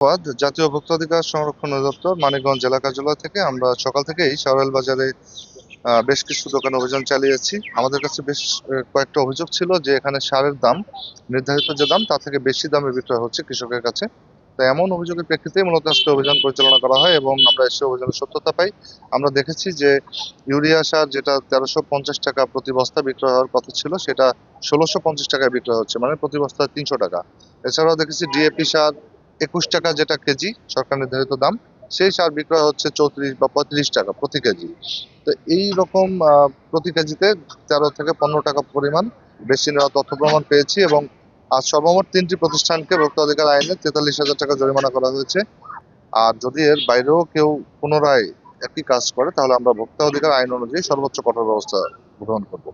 ধন্যবাদ। জাতীয় ভোক্তাধিকার সংরক্ষণ অধিদপ্তর মানিকগঞ্জ জেলা কার্যালয় থেকে আমরা সকাল থেকেই শাহরেল বাজারে বেশ কিছু দোকানে অভিযান চালিয়েছি। আমাদের কাছে বেশ কয়েকটা অভিযোগ ছিল যে এখানে সারের দাম নির্ধারিত যে দাম তার থেকে বেশি দামে বিক্রয় হচ্ছে কৃষকের কাছে। তো এমন অভিযোগের প্রেক্ষিতেই মূলত আজকে অভিযান পরিচালনা করা হয় এবং আমরা এসে অভিযানের সত্যতা পাই। আমরা দেখেছি যে ইউরিয়া সার যেটা ১৩৫০ টাকা প্রতি বস্তা বিক্রয় হওয়ার কথা ছিল সেটা ১৬৫০ টাকায় বিক্রয় হচ্ছে, মানে প্রতি বস্তায় ৩০০ টাকা। এছাড়াও দেখেছি ডিএপি সার ২১ টাকা যেটা কেজি সরকার নির্ধারিত দাম, সেই সার বিক্রয় হচ্ছে ৩৪ বা ৩৫ টাকা প্রতি কেজি। তো এই রকম প্রতি কেজিতে ১৩ থেকে ১৫ টাকা পরিমাণ বেশি নেওয়া তথ্য প্রমাণ পেয়েছি এবং আজ সর্বমোট ৩টি প্রতিষ্ঠানকে ভোক্তা অধিকার আইনে ৪৩,০০০ টাকা জরিমানা করা হয়েছে। আর যদি এর বাইরেও কেউ পুনরায় একই কাজ করে তাহলে আমরা ভোক্তা অধিকার আইন অনুযায়ী সর্বোচ্চ কঠোর ব্যবস্থা গ্রহণ করব।